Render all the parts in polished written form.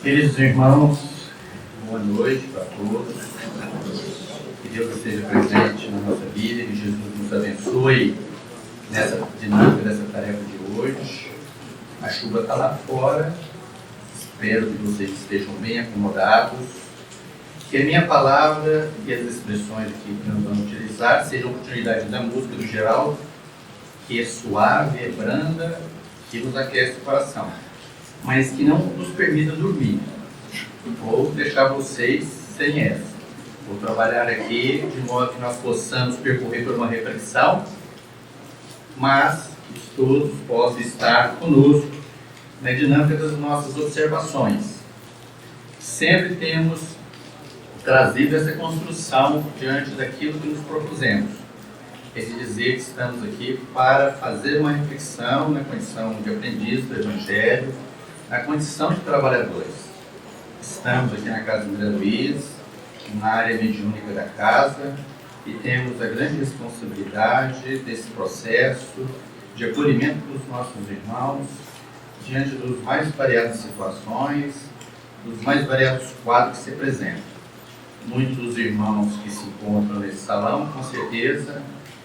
Queridos irmãos, boa noite para todos. Que Deus esteja presente na nossa vida, que Jesus nos abençoe nessa dinâmica dessa tarefa de hoje. A chuva está lá fora, espero que vocês estejam bem acomodados. Que a minha palavra e as expressões aqui que nós vamos utilizar sejam oportunidade da música do Geraldo, que é suave, é branda, que nos aquece o coração, mas que não nos permita dormir. Vou deixar vocês sem essa. Vou trabalhar aqui de modo que nós possamos percorrer por uma reflexão, mas que todos possam estar conosco na dinâmica das nossas observações. Sempre temos trazido essa construção diante daquilo que nos propusemos. É de dizer que estamos aqui para fazer uma reflexão na condição de aprendiz do Evangelho, na condição de trabalhadores. Estamos aqui na Casa André Luiz, na área mediúnica da casa, e temos a grande responsabilidade desse processo de acolhimento dos nossos irmãos diante dos mais variadas situações, dos mais variados quadros que se apresentam. Muitos irmãos que se encontram nesse salão, com certeza,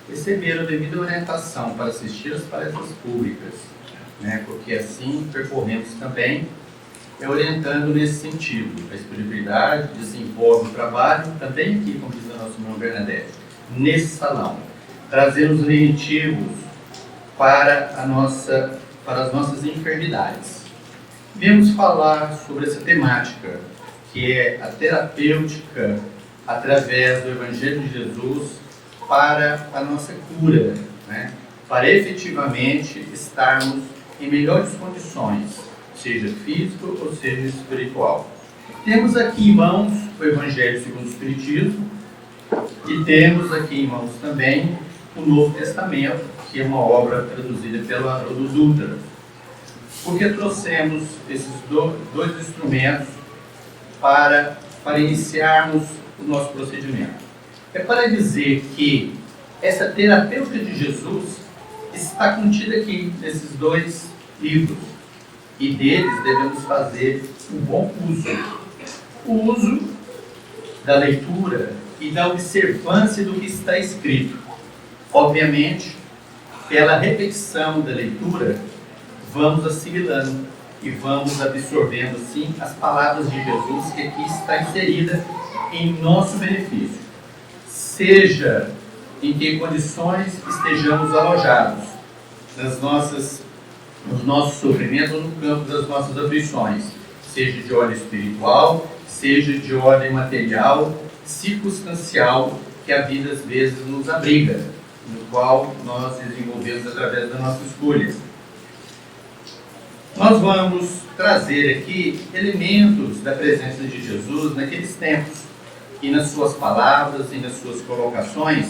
receberam a devida orientação para assistir às palestras públicas, porque assim percorremos também, orientando nesse sentido. A espiritualidade desenvolve o trabalho também aqui, como diz a nossa irmã Bernadette, nesse salão, trazendo os lentivos para as nossas enfermidades. Vamos falar sobre essa temática, que é a terapêutica através do Evangelho de Jesus para a nossa cura, para efetivamente estarmos em melhores condições, seja físico ou seja espiritual. Temos aqui em mãos o Evangelho segundo o Espiritismo e temos aqui em mãos também o Novo Testamento, que é uma obra traduzida pelo Haroldo Dutra. Porque trouxemos esses dois instrumentos para iniciarmos o nosso procedimento. É para dizer que essa terapêutica de Jesus está contida aqui nesses dois livros, e deles devemos fazer um bom uso. O uso da leitura e da observância do que está escrito. Obviamente, pela repetição da leitura, vamos assimilando e vamos absorvendo, sim, as palavras de Jesus que aqui está inserida em nosso benefício. Seja em que condições estejamos alojados, nos nossos sofrimentos ou no campo das nossas aflições, seja de ordem espiritual, seja de ordem material, circunstancial, que a vida às vezes nos abriga, no qual nós desenvolvemos através da nossa escolha. Nós vamos trazer aqui elementos da presença de Jesus naqueles tempos, e nas suas palavras e nas suas colocações,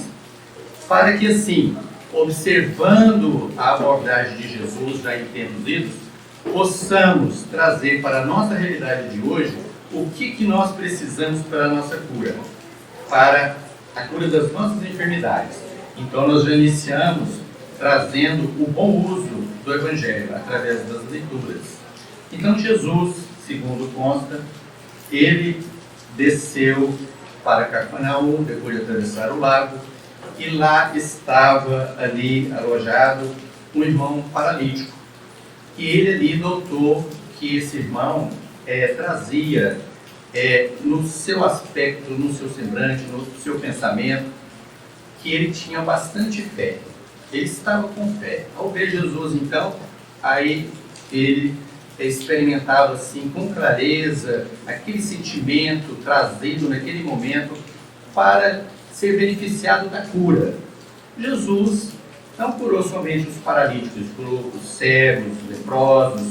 para que assim, observando a abordagem de Jesus já em tempos idos, possamos trazer para a nossa realidade de hoje o que nós precisamos para a nossa cura, para a cura das nossas enfermidades. Então nós já iniciamos trazendo o bom uso do Evangelho através das leituras. Então Jesus, segundo consta, ele desceu para Cafarnaum, depois de atravessar o lago, e lá estava ali alojado um irmão paralítico. E ele ali notou que esse irmão trazia no seu aspecto, no seu semblante, no seu pensamento, que ele tinha bastante fé. Ele estava com fé. Ao ver Jesus, então, aí ele experimentava assim com clareza aquele sentimento trazido naquele momento para ser beneficiado da cura. Jesus não curou somente os paralíticos, curou os cegos, os leprosos,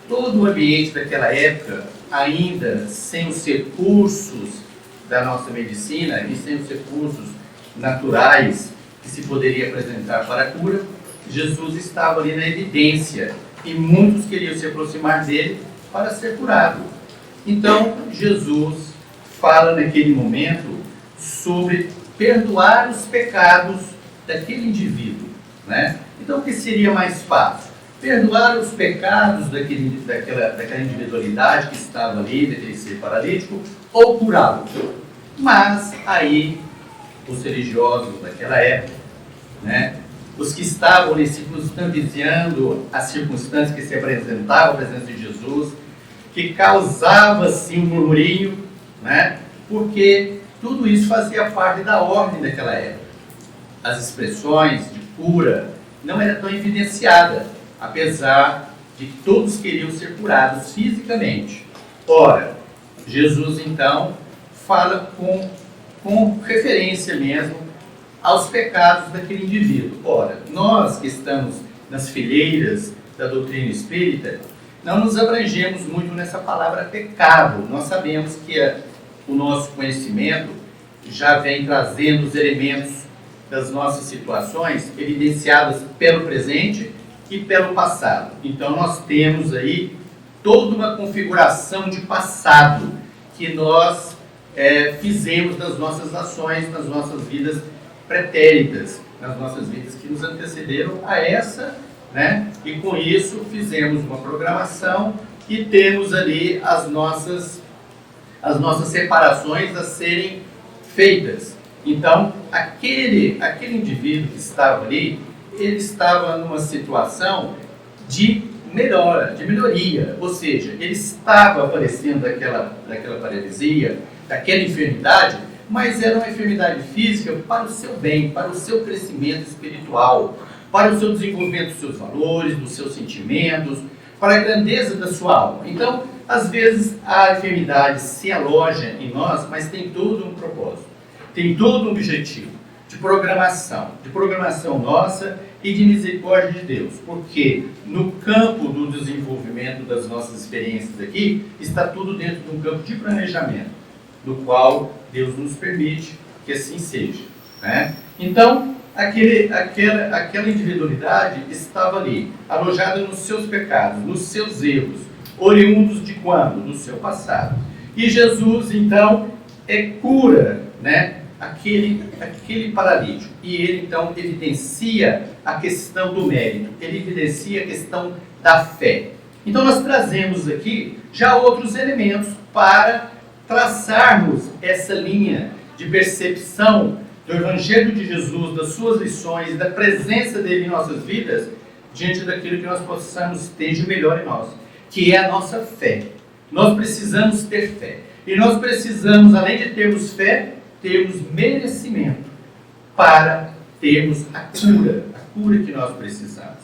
todo o ambiente daquela época, ainda sem os recursos da nossa medicina e sem os recursos naturais que se poderia apresentar para a cura. Jesus estava ali na evidência e muitos queriam se aproximar dele para ser curado. Então, Jesus fala naquele momento sobre perdoar os pecados daquele indivíduo, Então, o que seria mais fácil? perdoar os pecados daquela individualidade que estava ali, daquele ser paralítico, ou curá-lo. Mas aí, os religiosos daquela época, né, os que estavam ali circunstanciando as circunstâncias que se apresentavam à presença de Jesus, que causava assim um murmurinho, né, porque tudo isso fazia parte da ordem daquela época. As expressões de cura não eram tão evidenciadas, apesar de que todos queriam ser curados fisicamente. Ora, Jesus então fala com referência mesmo aos pecados daquele indivíduo. Ora, nós que estamos nas fileiras da doutrina espírita, não nos abrangemos muito nessa palavra pecado. Nós sabemos que o nosso conhecimento já vem trazendo os elementos das nossas situações evidenciadas pelo presente e pelo passado. Então nós temos aí toda uma configuração de passado que nós fizemos nas nossas ações, nas nossas vidas pretéritas, nas nossas vidas que nos antecederam a essa, né? E com isso fizemos uma programação e temos ali as nossas separações a serem feitas. Então, aquele indivíduo que estava ali, ele estava numa situação de melhoria, ou seja, ele estava padecendo daquela paralisia, daquela enfermidade, mas era uma enfermidade física para o seu bem, para o seu crescimento espiritual, para o seu desenvolvimento dos seus valores, dos seus sentimentos, para a grandeza da sua alma. Então, às vezes, a enfermidade se aloja em nós, mas tem todo um propósito, tem todo um objetivo de programação nossa e de misericórdia de Deus, porque no campo do desenvolvimento das nossas experiências aqui, está tudo dentro de um campo de planejamento, do qual Deus nos permite que assim seja, né? Então, aquela individualidade estava ali, alojada nos seus pecados, nos seus erros, oriundos de quando? Do seu passado. E Jesus, então, cura, né, aquele paralítico. E ele, então, evidencia a questão do mérito, ele evidencia a questão da fé. Então, nós trazemos aqui já outros elementos para traçarmos essa linha de percepção do Evangelho de Jesus, das suas lições, da presença dele em nossas vidas, diante daquilo que nós possamos ter de melhor em nós, que é a nossa fé. Nós precisamos ter fé. E nós precisamos, além de termos fé, termos merecimento para termos a cura que nós precisamos.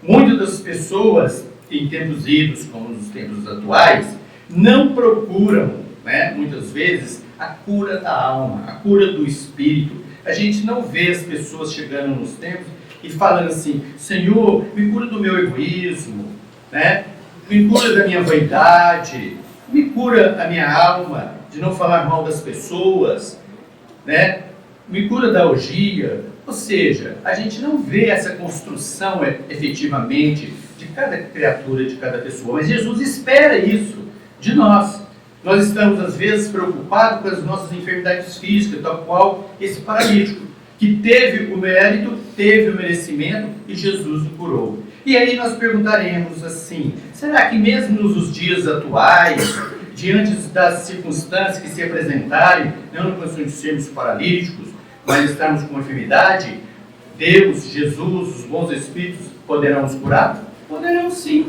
Muitas das pessoas, em tempos idos, como nos tempos atuais, não procuram, né, muitas vezes, a cura da alma, a cura do espírito. A gente não vê as pessoas chegando nos tempos e falando assim: Senhor, me cura do meu egoísmo, né? Me cura da minha vaidade, me cura a minha alma de não falar mal das pessoas, né? Me cura da orgia. Ou seja, a gente não vê essa construção efetivamente de cada criatura, de cada pessoa, mas Jesus espera isso de nós. Nós estamos, às vezes, preocupados com as nossas enfermidades físicas, tal qual esse paralítico, que teve o mérito, teve o merecimento e Jesus o curou. E aí nós perguntaremos assim: será que mesmo nos dias atuais, diante das circunstâncias que se apresentarem, não na condição de sermos paralíticos, mas estarmos com uma enfermidade, Deus, Jesus, os bons espíritos poderão nos curar? Poderão sim.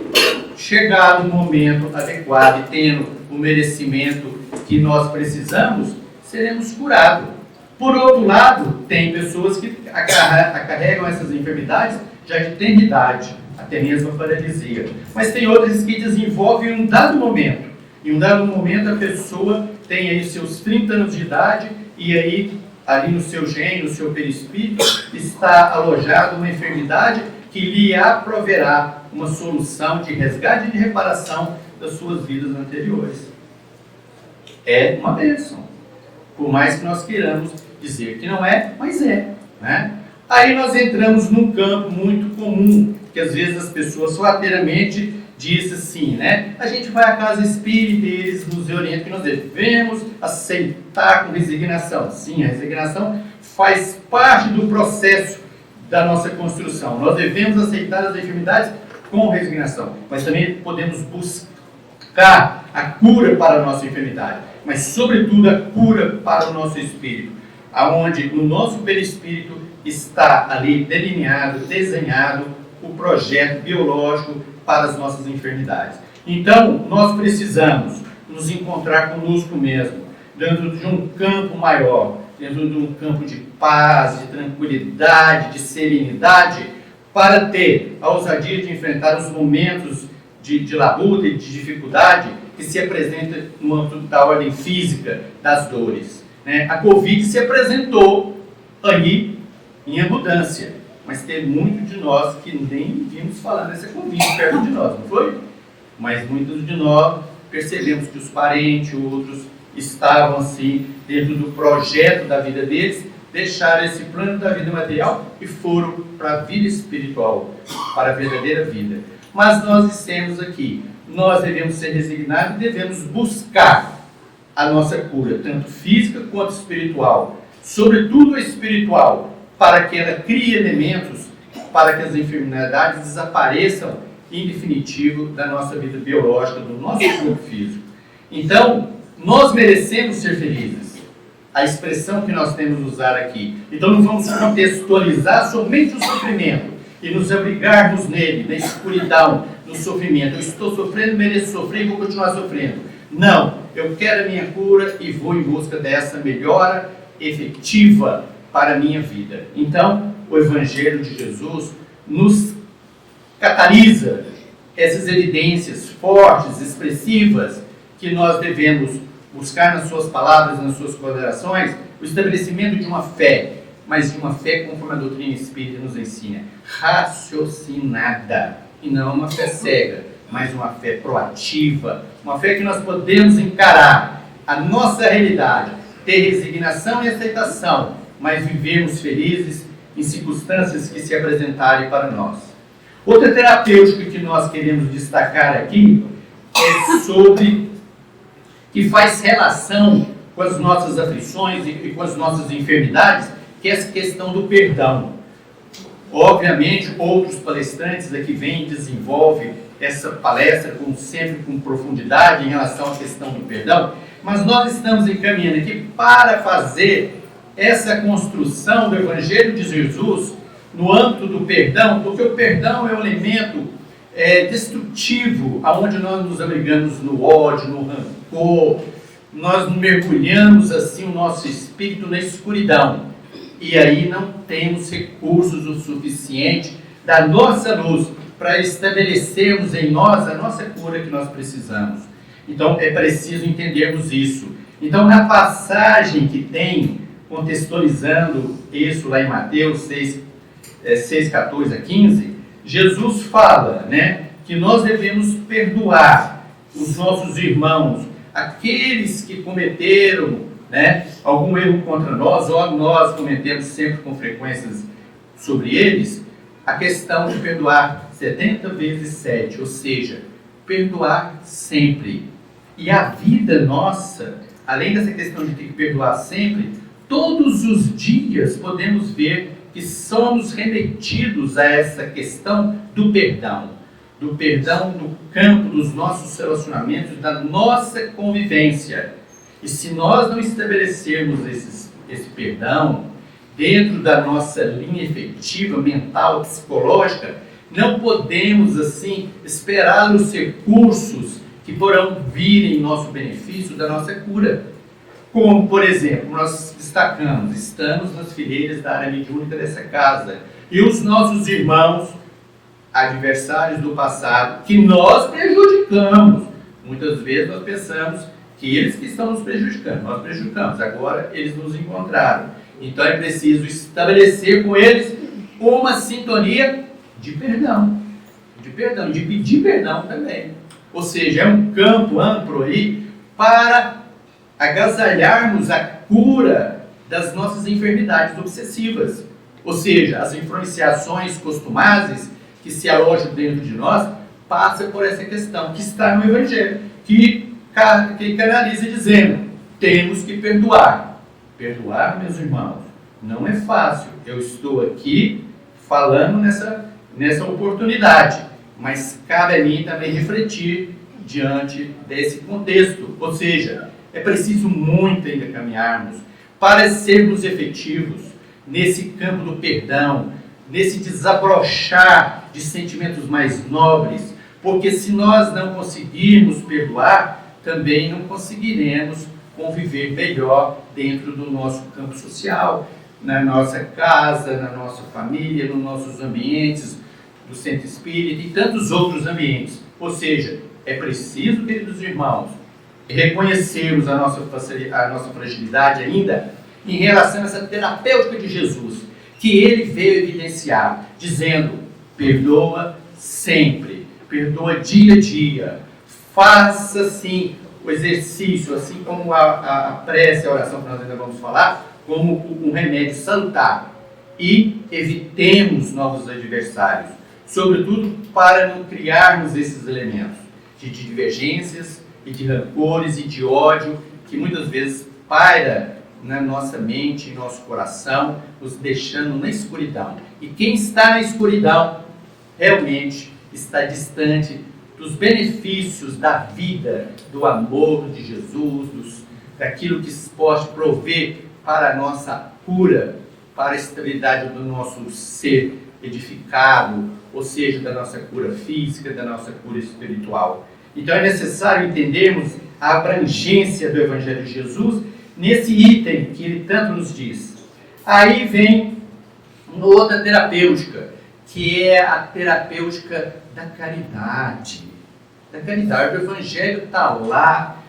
Chegado o momento adequado e tendo o merecimento que nós precisamos, seremos curados. Por outro lado, tem pessoas que acarregam essas enfermidades já de tenridade, até mesmo a paralisia. Mas tem outras que desenvolvem em um dado momento. Em um dado momento a pessoa tem aí seus 30 anos de idade e aí ali no seu gene, no seu perispírito, está alojada uma enfermidade que lhe aproverá uma solução de resgate e de reparação das suas vidas anteriores. É uma bênção. Por mais que nós queiramos dizer que não é, mas é, né? Aí nós entramos num campo muito comum, que às vezes as pessoas sorrateiramente dizem assim, né? A gente vai à casa espírita e eles nos orientam que nós devemos aceitar com resignação. Sim, a resignação faz parte do processo da nossa construção. Nós devemos aceitar as enfermidades com resignação, mas também podemos buscar a cura para a nossa enfermidade, mas sobretudo a cura para o nosso espírito, aonde no nosso perispírito está ali delineado, desenhado o projeto biológico para as nossas enfermidades. Então, nós precisamos nos encontrar conosco mesmo, dentro de um campo maior, dentro de um campo de paz, de tranquilidade, de serenidade, para ter a ousadia de enfrentar os momentos de labuta e de dificuldade que se apresenta no âmbito da ordem física das dores. A Covid se apresentou aí em abundância, mas tem muito de nós que nem vimos falar nessa Covid perto de nós, não foi? Mas muitos de nós percebemos que os parentes, outros, estavam assim dentro do projeto da vida deles, deixaram esse plano da vida material e foram para a vida espiritual, para a verdadeira vida. Mas nós estamos aqui, nós devemos ser resignados e devemos buscar a nossa cura, tanto física quanto espiritual, sobretudo a espiritual, para que ela crie elementos para que as enfermidades desapareçam em definitivo da nossa vida biológica, do nosso corpo físico. Então, nós merecemos ser felizes. A expressão que nós temos de usar aqui. Então não vamos contextualizar somente o sofrimento e nos abrigarmos nele, na escuridão, no sofrimento. Eu estou sofrendo, mereço sofrer e vou continuar sofrendo. Não, eu quero a minha cura e vou em busca dessa melhora efetiva para a minha vida. Então, o Evangelho de Jesus nos catalisa essas evidências fortes, expressivas, que nós devemos buscar nas suas palavras, nas suas considerações, o estabelecimento de uma fé, mas de uma fé conforme a doutrina espírita nos ensina, raciocinada, e não uma fé cega, mas uma fé proativa, uma fé que nós podemos encarar a nossa realidade, ter resignação e aceitação, mas vivermos felizes em circunstâncias que se apresentarem para nós. Outra terapêutica que nós queremos destacar aqui é sobre que faz relação com as nossas aflições e com as nossas enfermidades, que é essa questão do perdão. Obviamente, outros palestrantes aqui vêm e desenvolvem essa palestra, como sempre, com profundidade em relação à questão do perdão, mas nós estamos encaminhando aqui para fazer essa construção do Evangelho de Jesus no âmbito do perdão, porque o perdão é um elemento destrutivo, aonde nós nos abrigamos no ódio, no rancor, nós mergulhamos assim o nosso espírito na escuridão, e aí não temos recursos o suficiente da nossa luz para estabelecermos em nós a nossa cura que nós precisamos. Então é preciso entendermos isso. Então, na passagem que tem, contextualizando isso lá em Mateus 6, 14 a 15, Jesus fala, que nós devemos perdoar os nossos irmãos, aqueles que cometeram algum erro contra nós, ou nós cometemos sempre com frequências sobre eles, a questão de perdoar 70 vezes 7, ou seja, perdoar sempre. E a vida nossa, além dessa questão de ter que perdoar sempre, todos os dias podemos ver que somos remetidos a essa questão do perdão no campo dos nossos relacionamentos, da nossa convivência. E se nós não estabelecermos esse perdão dentro da nossa linha efetiva, mental, psicológica, não podemos assim esperar os recursos que poderão vir em nosso benefício da nossa cura. Como, por exemplo, nós destacamos, estamos nas fileiras da área mediúnica dessa casa, e os nossos irmãos, adversários do passado, que nós prejudicamos. Muitas vezes nós pensamos que eles que estão nos prejudicando, nós prejudicamos, agora eles nos encontraram. Então é preciso estabelecer com eles uma sintonia de perdão, de pedir perdão também. Ou seja, é um campo amplo aí para agasalharmos a cura das nossas enfermidades obsessivas. Ou seja, as influenciações costumadas que se alojam dentro de nós, passa por essa questão que está no Evangelho, que canaliza dizendo, temos que perdoar. Perdoar, meus irmãos, não é fácil. Eu estou aqui falando nessa oportunidade, mas cabe a mim também refletir diante desse contexto. Ou seja, é preciso muito ainda caminharmos para sermos efetivos nesse campo do perdão, nesse desabrochar de sentimentos mais nobres, porque se nós não conseguirmos perdoar, também não conseguiremos conviver melhor dentro do nosso campo social, na nossa casa, na nossa família, nos nossos ambientes do centro espírita e tantos outros ambientes. Ou seja, é preciso, queridos irmãos, reconhecermos a nossa fragilidade ainda em relação a essa terapêutica de Jesus, que ele veio evidenciar, dizendo: perdoa sempre, perdoa dia a dia, faça assim o exercício, assim como a prece, a oração que nós ainda vamos falar, como um remédio salutar, e evitemos novos adversários, sobretudo para não criarmos esses elementos de divergências e de rancores e de ódio que muitas vezes paira na nossa mente, em nosso coração, nos deixando na escuridão. E quem está na escuridão realmente está distante dos benefícios da vida, do amor de Jesus, daquilo que pode prover para a nossa cura, para a estabilidade do nosso ser edificado, ou seja, da nossa cura física, da nossa cura espiritual. Então é necessário entendermos a abrangência do Evangelho de Jesus nesse item que ele tanto nos diz. Aí vem uma outra terapêutica, que é a terapêutica da caridade. Da caridade, o Evangelho está lá,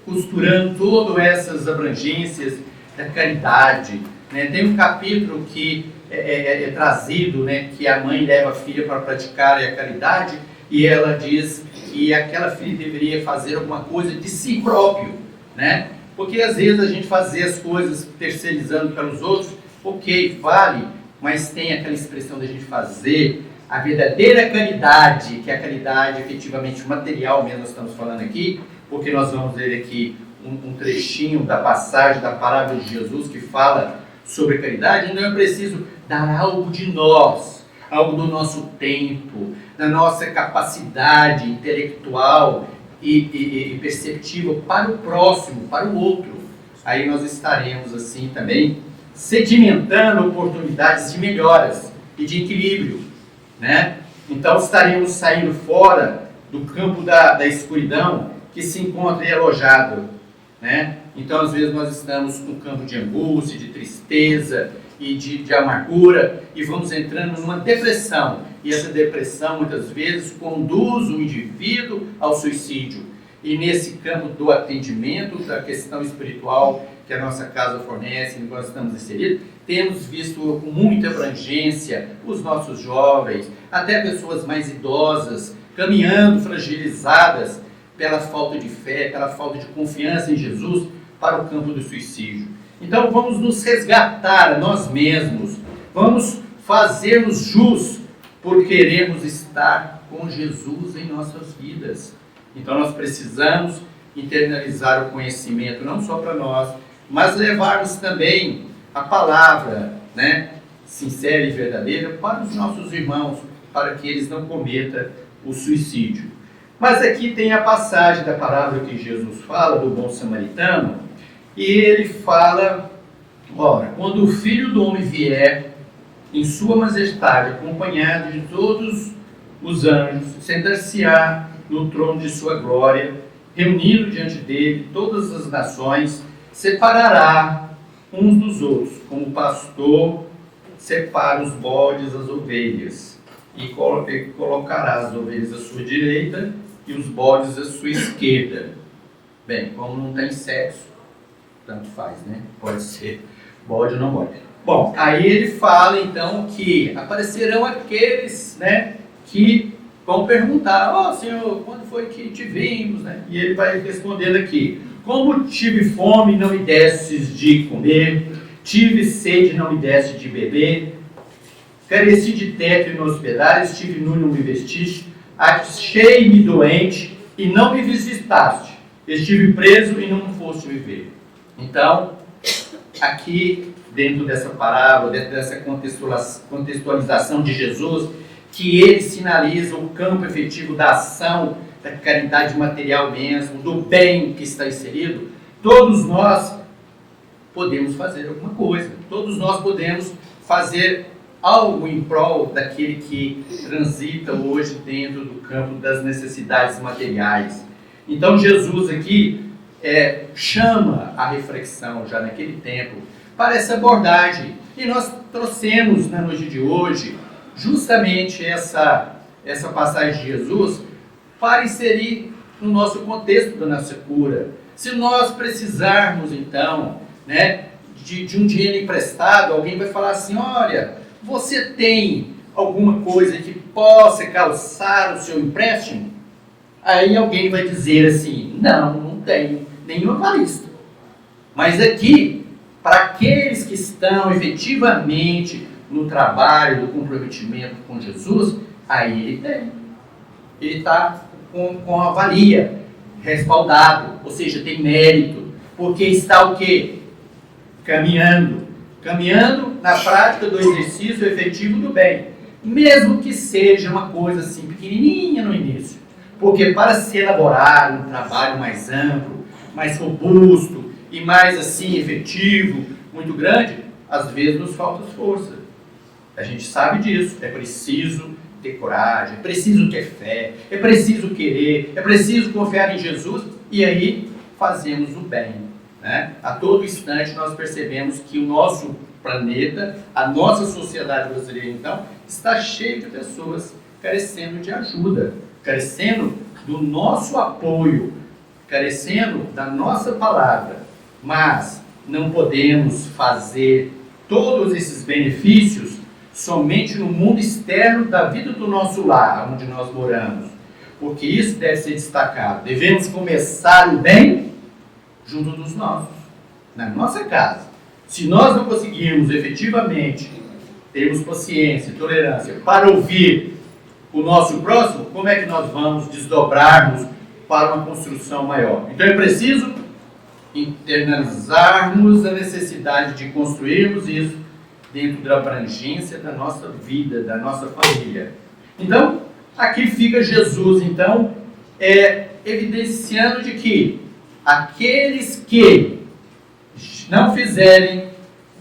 costurando todas essas abrangências da caridade. Né? Tem um capítulo que é trazido, né, que a mãe leva a filha para praticar a caridade, e ela diz que aquela filha deveria fazer alguma coisa de si próprio, né? Porque às vezes a gente fazer as coisas terceirizando para os outros, ok, vale, mas tem aquela expressão da gente fazer a verdadeira caridade, que é a caridade efetivamente material mesmo, nós estamos falando aqui, porque nós vamos ler aqui um trechinho da passagem da parábola de Jesus que fala sobre a caridade. Então é preciso dar algo de nós, algo do nosso tempo, da nossa capacidade intelectual e perceptiva para o próximo, para o outro. Aí nós estaremos assim também sedimentando oportunidades de melhoras e de equilíbrio, né? Então estaremos saindo fora do campo da escuridão que se encontra alojado, né? Então às vezes nós estamos no campo de angústia, de tristeza e de amargura, e vamos entrando numa depressão, e essa depressão muitas vezes conduz o indivíduo ao suicídio. E nesse campo do atendimento, da questão espiritual que a nossa casa fornece, em que nós estamos inseridos, temos visto com muita abrangência os nossos jovens, até pessoas mais idosas, caminhando fragilizadas pela falta de fé, pela falta de confiança em Jesus, para o campo do suicídio. Então vamos nos resgatar a nós mesmos, vamos fazer-nos jus por querermos estar com Jesus em nossas vidas. Então nós precisamos internalizar o conhecimento, não só para nós, mas levarmos também a palavra, né, sincera e verdadeira para os nossos irmãos, para que eles não cometam o suicídio. Mas aqui tem a passagem da palavra que Jesus fala do bom samaritano, e ele fala: ora, quando o Filho do Homem vier em sua majestade, acompanhado de todos os anjos, sentar-se-á no trono de sua glória, reunindo diante dele todas as nações, separará uns dos outros, como o pastor separa os bodes das ovelhas, e colocará as ovelhas à sua direita e os bodes à sua esquerda. Bem, como não tem sexo, tanto faz, né? Pode ser bode ou não bode. Bom, aí ele fala então que aparecerão aqueles, né, que vão perguntar: ó, Senhor, quando foi que te vimos, né? E ele vai respondendo aqui: como tive fome e não me destes de comer, tive sede e não me deste de beber, careci de teto e me hospedares, estive nu e não me vestiste, achei-me doente e não me visitaste, estive preso e não foste me ver. Então, aqui dentro dessa parábola, dentro dessa contextualização de Jesus, que ele sinaliza o campo efetivo da ação, da caridade material mesmo, do bem que está inserido, todos nós podemos fazer alguma coisa. Todos nós podemos fazer algo em prol daquele que transita hoje dentro do campo das necessidades materiais. Então Jesus aqui chama a reflexão já naquele tempo para essa abordagem. E nós trouxemos na noite de hoje justamente essa passagem de Jesus para inserir no nosso contexto da nossa cura. Se nós precisarmos então, de um dinheiro emprestado, alguém vai falar assim: olha, você tem alguma coisa que possa calçar o seu empréstimo? Aí alguém vai dizer assim: não tenho nenhuma avalista. Mas aqui, para aqueles que estão efetivamente no trabalho, no comprometimento com Jesus, aí ele tem. Ele está com a valia, respaldado, ou seja, tem mérito, porque está o quê? Caminhando na prática do exercício efetivo do bem, mesmo que seja uma coisa assim pequenininha no início, porque para se elaborar um trabalho mais amplo, mais robusto e mais assim efetivo, muito grande, às vezes nos falta força. A gente sabe disso. É preciso ter coragem, é preciso ter fé, é preciso querer, é preciso confiar em Jesus, e aí fazemos o bem. A todo instante nós percebemos que o nosso planeta, a nossa sociedade brasileira, então, está cheia de pessoas carecendo de ajuda, carecendo do nosso apoio, carecendo da nossa palavra. Mas não podemos fazer todos esses benefícios somente no mundo externo da vida do nosso lar, onde nós moramos, porque isso deve ser destacado. Devemos começar o bem junto dos nossos, na nossa casa. Se nós não conseguirmos efetivamente termos paciência e tolerância para ouvir o nosso próximo, como é que nós vamos desdobrarmos para uma construção maior? Então é preciso internalizarmos a necessidade de construirmos isso dentro da abrangência da nossa vida, da nossa família. Então, aqui fica Jesus, então, evidenciando de que aqueles que não fizerem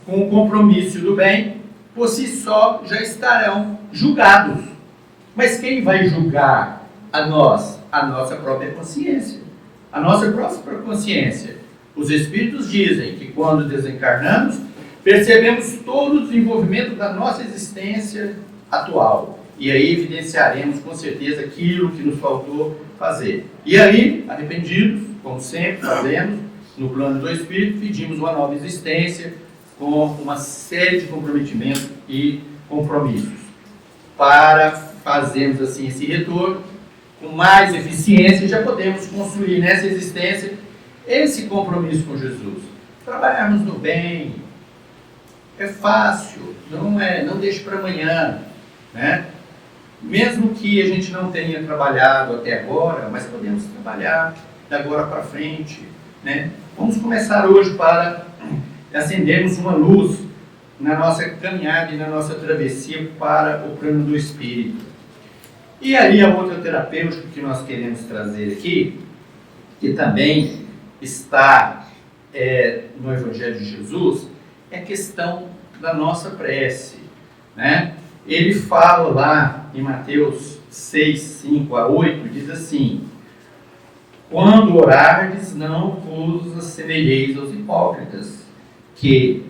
com o compromisso do bem, por si só já estarão julgados. Mas quem vai julgar a nós? A nossa própria consciência. A nossa própria consciência. Os Espíritos dizem que quando desencarnamos, percebemos todo o desenvolvimento da nossa existência atual. E aí evidenciaremos com certeza aquilo que nos faltou fazer. E aí, arrependidos, como sempre fazemos, no plano do Espírito, pedimos uma nova existência com uma série de comprometimentos e compromissos para fazermos assim esse retorno com mais eficiência. Já podemos construir nessa existência esse compromisso com Jesus. Trabalharmos no bem é fácil, não deixe para amanhã, mesmo que a gente não tenha trabalhado até agora, mas podemos trabalhar de agora para frente, Vamos começar hoje para acendermos uma luz na nossa caminhada e na nossa travessia para o plano do Espírito. E aí a outra terapêutica que nós queremos trazer aqui, que também está no Evangelho de Jesus, é a questão da nossa prece. Ele fala lá em Mateus 6, 5 a 8, diz assim: quando orardes, não vos assemelheis aos hipócritas, que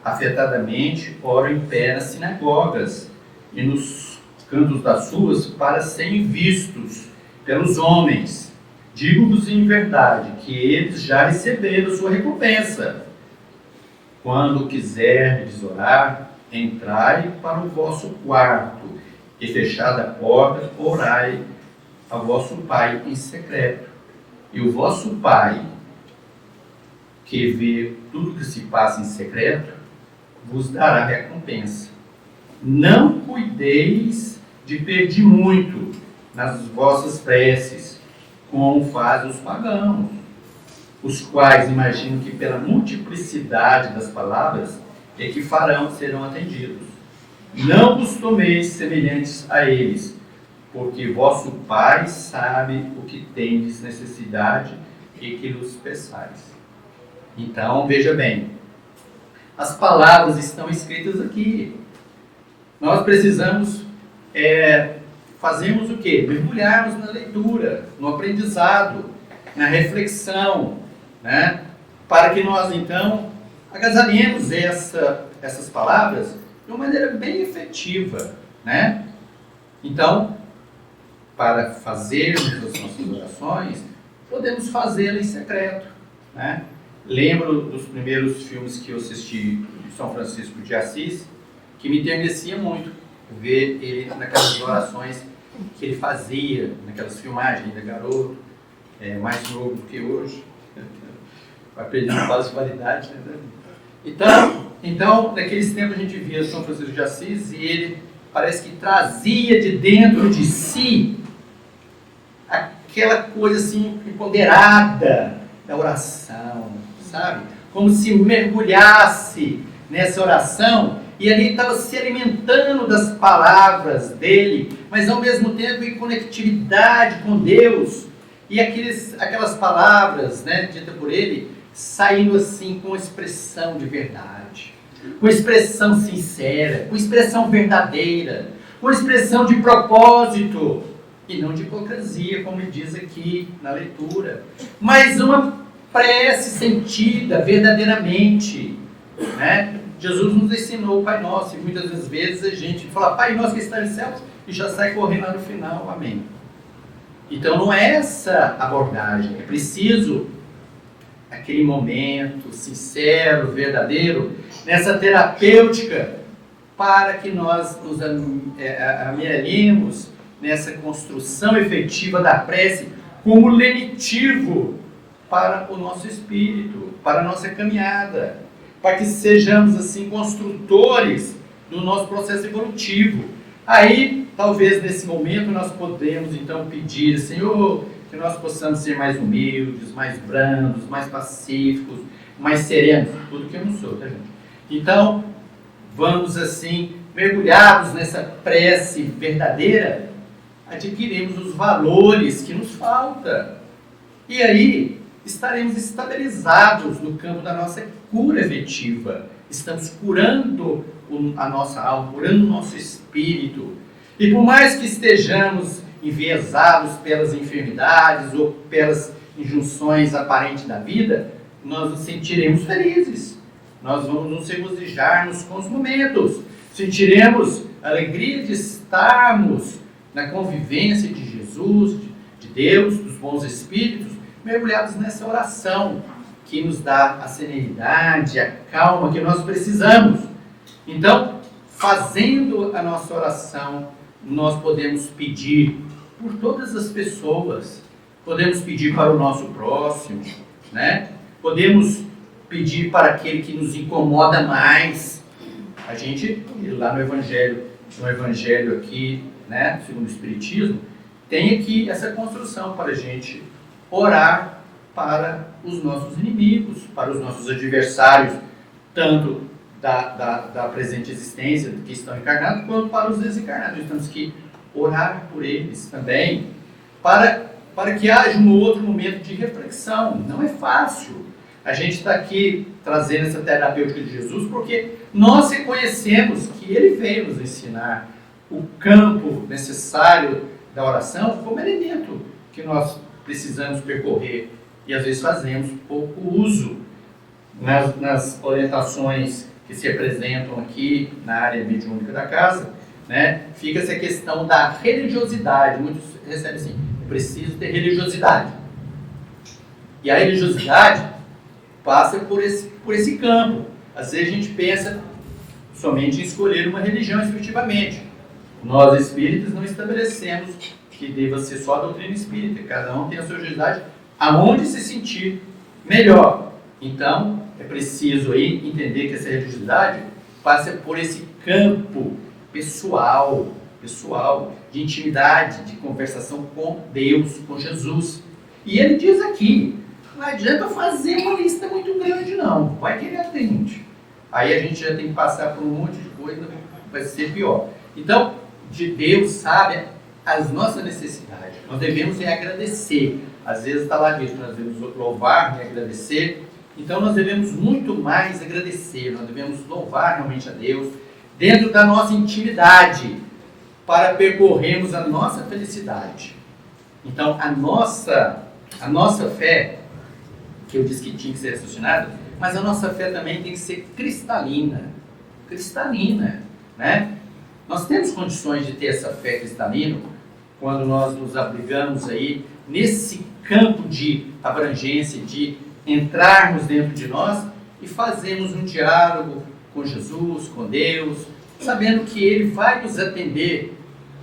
afetadamente oram em pé nas sinagogas e nos cantos das ruas para serem vistos pelos homens. Digo-vos em verdade que eles já receberam sua recompensa. Quando quiserdes orar, entrai para o vosso quarto e, fechada a porta, orai a vosso Pai em secreto. E o vosso Pai, que vê tudo que se passa em secreto, vos dará recompensa. Não cuideis de pedir muito nas vossas preces, como fazem os pagãos, os quais imaginam que pela multiplicidade das palavras é que serão atendidos. Não vos tomeis semelhantes a eles, porque vosso Pai sabe o que tendes necessidade e que nos peçais. Então, veja bem, as palavras estão escritas aqui. Nós precisamos fazermos o quê? Mergulharmos na leitura, no aprendizado, na reflexão, né? Para que nós, então, agasalhemos essas palavras de uma maneira bem efetiva, né? Então, para fazermos as nossas orações, podemos fazê-las em secreto, né? Lembro dos primeiros filmes que eu assisti de São Francisco de Assis, que me enternecia muito ver ele naquelas orações que ele fazia, naquelas filmagens ainda garoto, mais novo do que hoje, vai perdendo quase qualidade, né? Então, naqueles tempos a gente via São Francisco de Assis e ele parece que trazia de dentro de si aquela coisa assim empoderada da oração, sabe? Como se mergulhasse nessa oração e ali estava se alimentando das palavras dele, mas ao mesmo tempo em conectividade com Deus e aquelas palavras, né, ditas por ele, saindo assim com expressão de verdade, com expressão sincera, com expressão verdadeira, com expressão de propósito e não de hipocrisia, como ele diz aqui na leitura, mas uma prece sentida verdadeiramente, né? Jesus nos ensinou o Pai Nosso e muitas das vezes a gente fala Pai Nosso que está nos céus e já sai correndo lá no final, amém. Então não é essa abordagem, é preciso aquele momento sincero, verdadeiro, nessa terapêutica, para que nós nos amelhemos nessa construção efetiva da prece como lenitivo para o nosso espírito, para a nossa caminhada, para que sejamos assim construtores do nosso processo evolutivo. Aí, talvez nesse momento nós podemos então pedir, Senhor, que nós possamos ser mais humildes, mais brandos, mais pacíficos, mais serenos, tudo que eu não sou, tá gente? Então, vamos assim, mergulhados nessa prece verdadeira, adquirirmos os valores que nos faltam. E aí, estaremos estabilizados no campo da nossa cura efetiva. Estamos curando a nossa alma, curando o nosso espírito. E por mais que estejamos enviesados pelas enfermidades ou pelas injunções aparentes da vida, nós nos sentiremos felizes. Nós vamos nos regozijarmos com os momentos. Sentiremos a alegria de estarmos na convivência de Jesus, de Deus, dos bons espíritos, mergulhados nessa oração que nos dá a serenidade, a calma que nós precisamos. Então, fazendo a nossa oração, nós podemos pedir por todas as pessoas, podemos pedir para o nosso próximo, né? Podemos pedir para aquele que nos incomoda mais. A gente, lá no Evangelho aqui, né, segundo o Espiritismo, tem aqui essa construção para a gente orar para os nossos inimigos, para os nossos adversários, tanto da presente existência, que estão encarnados, quanto para os desencarnados. Nós temos que orar por eles também, para que haja um outro momento de reflexão. Não é fácil. A gente está aqui trazendo essa terapêutica de Jesus porque nós reconhecemos que ele veio nos ensinar o campo necessário da oração como elemento que nós precisamos percorrer e às vezes fazemos pouco uso nas orientações que se apresentam aqui na área mediúnica da casa, né? Fica essa questão da religiosidade. Muitos recebem assim, eu preciso ter religiosidade. E a religiosidade passa por esse campo. Às vezes a gente pensa somente em escolher uma religião efetivamente. Nós espíritas não estabelecemos que deva ser só a doutrina espírita. Cada um tem a sua religiosidade aonde se sentir melhor. Então, é preciso aí entender que essa religiosidade passa por esse campo pessoal, de intimidade, de conversação com Deus, com Jesus. E ele diz aqui, não adianta fazer uma lista muito grande não, vai que ele atende. Aí a gente já tem que passar por um monte de coisa vai ser pior. Então, Deus sabe as nossas necessidades. Nós devemos agradecer. Às vezes está lá dito, nós devemos louvar e agradecer. Então nós devemos muito mais agradecer. Nós devemos louvar realmente a Deus dentro da nossa intimidade para percorrermos a nossa felicidade. Então a nossa fé, que eu disse que tinha que ser raciocinada, mas a nossa fé também tem que ser cristalina. Cristalina, né? Nós temos condições de ter essa fé cristalina quando nós nos abrigamos aí nesse campo de abrangência, de entrarmos dentro de nós e fazermos um diálogo com Jesus, com Deus, sabendo que Ele vai nos atender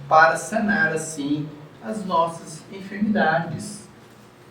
para sanar assim as nossas enfermidades.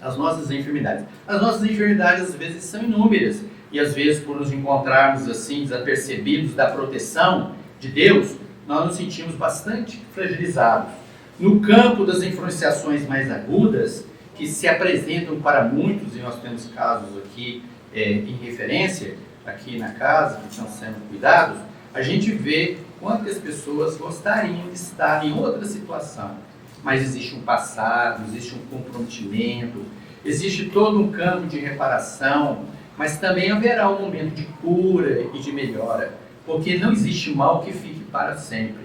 As nossas enfermidades. As nossas enfermidades às vezes são inúmeras e às vezes por nos encontrarmos assim desapercebidos da proteção de Deus, nós nos sentimos bastante fragilizados. No campo das influenciações mais agudas, que se apresentam para muitos, e nós temos casos aqui em referência, aqui na casa, que estão sendo cuidados, a gente vê quantas pessoas gostariam de estar em outra situação. Mas existe um passado, existe um comprometimento, existe todo um campo de reparação, mas também haverá um momento de cura e de melhora, porque não existe mal que fique para sempre.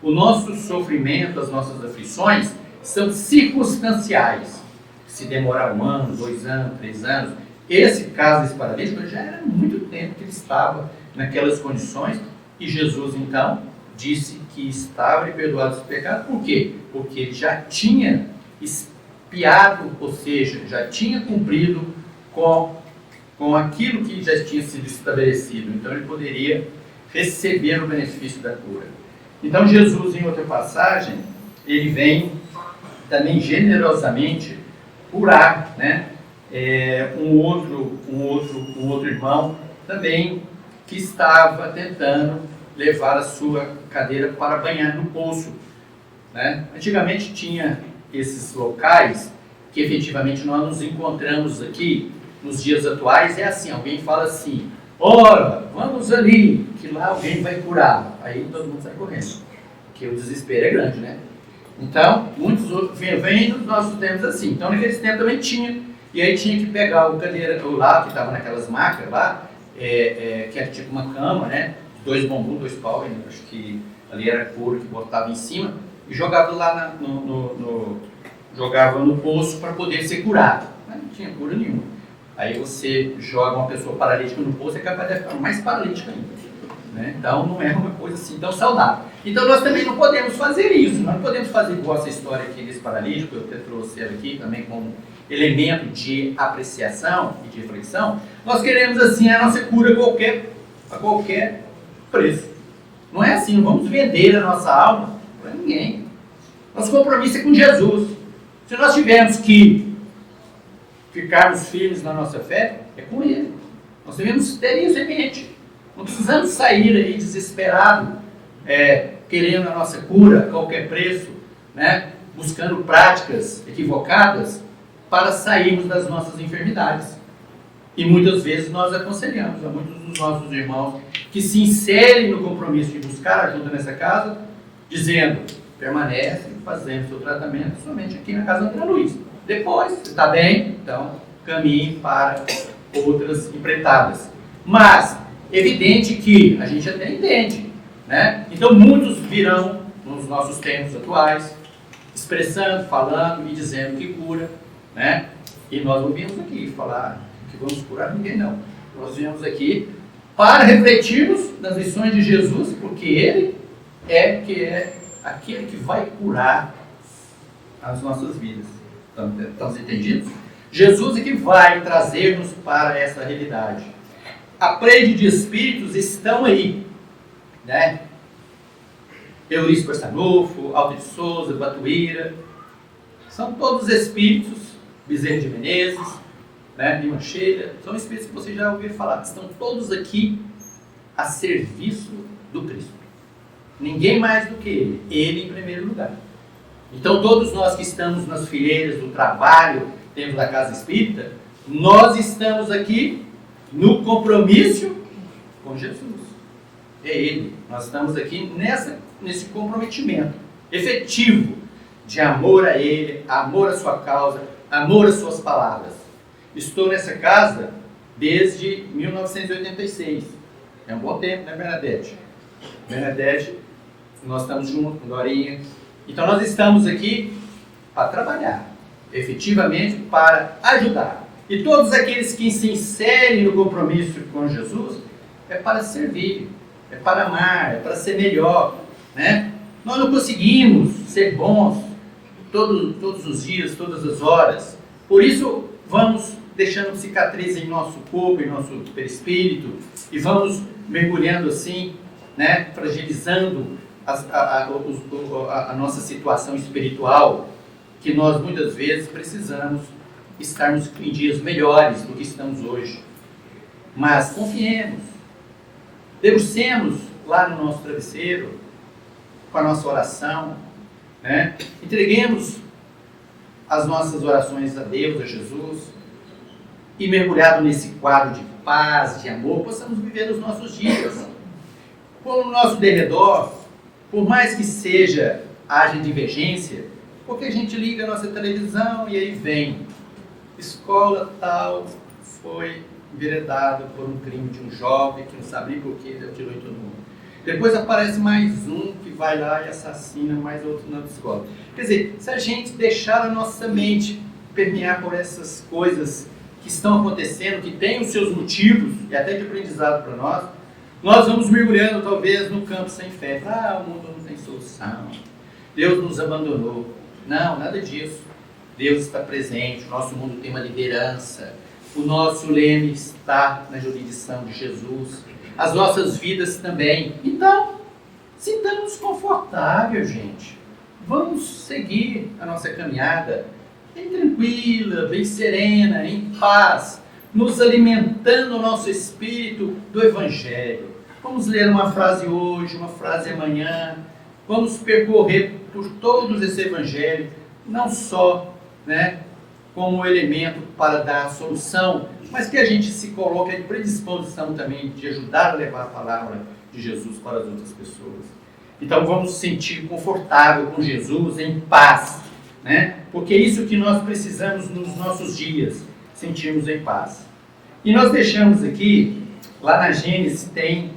O nosso sofrimento, as nossas aflições são circunstanciais. Se demorar 1 ano, 2 anos, 3 anos. Esse caso, esse paralítico, já era muito tempo que ele estava naquelas condições e Jesus, então, disse que estava perdoado os pecados. Por quê? Porque ele já tinha expiado, ou seja, já tinha cumprido com aquilo que já tinha sido estabelecido. Então, ele poderia receber o benefício da cura. Então Jesus, em outra passagem, ele vem também generosamente curar, né? Um outro irmão também que estava tentando levar a sua cadeira para banhar no poço, né? Antigamente tinha esses locais que efetivamente nós nos encontramos aqui nos dias atuais. É assim, alguém fala assim: ora, vamos ali, que lá alguém vai curar. Aí todo mundo sai correndo, porque o desespero é grande, né? Então, muitos outros vêm nos nossos tempos assim. Então, naqueles tempos também tinha. E aí tinha que pegar o cadeira, o lá, que estava naquelas macas lá, que era tipo uma cama, né? 2 bambu, 2 pau, acho que ali era couro que botava em cima, e jogava lá jogava no poço para poder ser curado. Mas não tinha cura nenhuma. Aí você joga uma pessoa paralítica no poço, é capaz de ficar mais paralítica ainda. Né? Então não é uma coisa assim tão saudável. Então nós também não podemos fazer isso. Nós não podemos fazer igual essa história aqui desse paralítico. Eu até trouxe ela aqui também como elemento de apreciação e de reflexão. Nós queremos assim a nossa cura a qualquer preço. Não é assim, não vamos vender a nossa alma para ninguém. Nosso compromisso é com Jesus. Se nós tivermos que ficarmos firmes na nossa fé, é com Ele. Nós devemos ter isso em mente. Não precisamos sair aí desesperado, querendo a nossa cura a qualquer preço, né? Buscando práticas equivocadas para sairmos das nossas enfermidades. E muitas vezes nós aconselhamos a muitos dos nossos irmãos que se inserem no compromisso de buscar ajuda nessa casa, dizendo: permanece fazendo seu tratamento somente aqui na casa André Luiz. Depois, se está bem, então caminhe para outras empreitadas. Mas, evidente que a gente até entende, né? Então muitos virão nos nossos tempos atuais, expressando, falando e dizendo que cura, né? E nós não viemos aqui falar que vamos curar ninguém, não. Nós viemos aqui para refletirmos nas lições de Jesus, porque Ele é aquele que vai curar as nossas vidas. Estamos entendidos? Jesus é que vai trazer-nos para essa realidade. A rede de espíritos estão aí, né? Eurício Barçanufo, Aldo de Souza, Batuíra, são todos espíritos, Bezerra de Menezes, né? Lima Sheila, são espíritos que vocês já ouviram falar, estão todos aqui a serviço do Cristo. Ninguém mais do que Ele em primeiro lugar. Então todos nós que estamos nas fileiras do trabalho dentro da casa espírita, nós estamos aqui no compromisso com Jesus. é Ele. Nós estamos aqui nesse comprometimento efetivo de amor a Ele, amor à sua causa, amor às suas palavras. Estou nessa casa desde 1986. É um bom tempo, né, Bernadette? Bernadette, nós estamos juntos com Dorinha. Então nós estamos aqui para trabalhar, efetivamente para ajudar. E todos aqueles que se inserem no compromisso com Jesus é para servir, é para amar, é para ser melhor, né? Nós não conseguimos ser bons todos os dias, todas as horas. Por isso, vamos deixando cicatriz em nosso corpo, em nosso perispírito, e vamos mergulhando assim, né, fragilizando a nossa situação espiritual, que nós muitas vezes precisamos estarmos em dias melhores do que estamos hoje. Mas confiemos, debrucemos lá no nosso travesseiro, com a nossa oração, né? Entreguemos as nossas orações a Deus, a Jesus, e mergulhado nesse quadro de paz, de amor, possamos viver os nossos dias. Com o nosso derredor, por mais que haja divergência, porque a gente liga a nossa televisão e aí vem, escola tal foi enveredada por um crime de um jovem que não sabe por que atirou em todo mundo. Depois aparece mais um que vai lá e assassina mais outro na escola. Quer dizer, se a gente deixar a nossa mente permear por essas coisas que estão acontecendo, que têm os seus motivos, e até de aprendizado para nós vamos mergulhando talvez no campo sem fé. O mundo não tem solução, Deus nos abandonou. Não, nada disso. Deus está presente, o nosso mundo tem uma liderança, o nosso leme está na jurisdição de Jesus, as nossas vidas também. Então, sintamos confortável, gente. Vamos seguir a nossa caminhada bem tranquila, bem serena, em paz, nos alimentando o nosso espírito do Evangelho. Vamos ler uma frase hoje, uma frase amanhã. Vamos percorrer por todos esse Evangelho, não só, né, como elemento para dar a solução, mas que a gente se coloque em predisposição também de ajudar a levar a palavra de Jesus para as outras pessoas. Então vamos nos sentir confortável com Jesus, em paz, né? Porque é isso que nós precisamos nos nossos dias, sentirmos em paz. E nós deixamos aqui, lá na Gênesis tem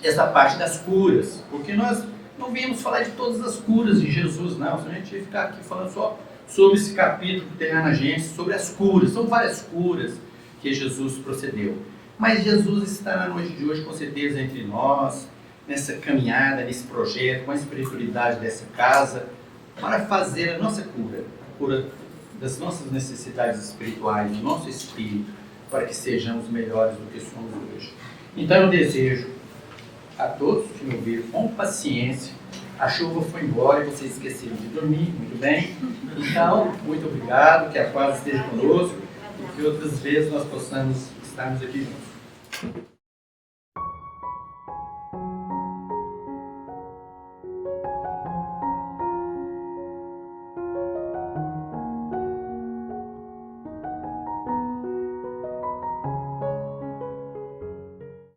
essa parte das curas, porque nós não viemos falar de todas as curas de Jesus, não. Se a gente ia ficar aqui falando só sobre esse capítulo que tem lá na Gênesis, sobre as curas. São várias curas que Jesus procedeu. Mas Jesus está na noite de hoje, com certeza, entre nós, nessa caminhada, nesse projeto, com a espiritualidade dessa casa, para fazer a nossa cura, a cura das nossas necessidades espirituais, do nosso espírito, para que sejamos melhores do que somos hoje. Então eu desejo a todos que me ouviram com paciência. A chuva foi embora e vocês esqueceram de dormir, muito bem. Então, muito obrigado, que a paz esteja conosco e que outras vezes nós possamos estarmos aqui juntos.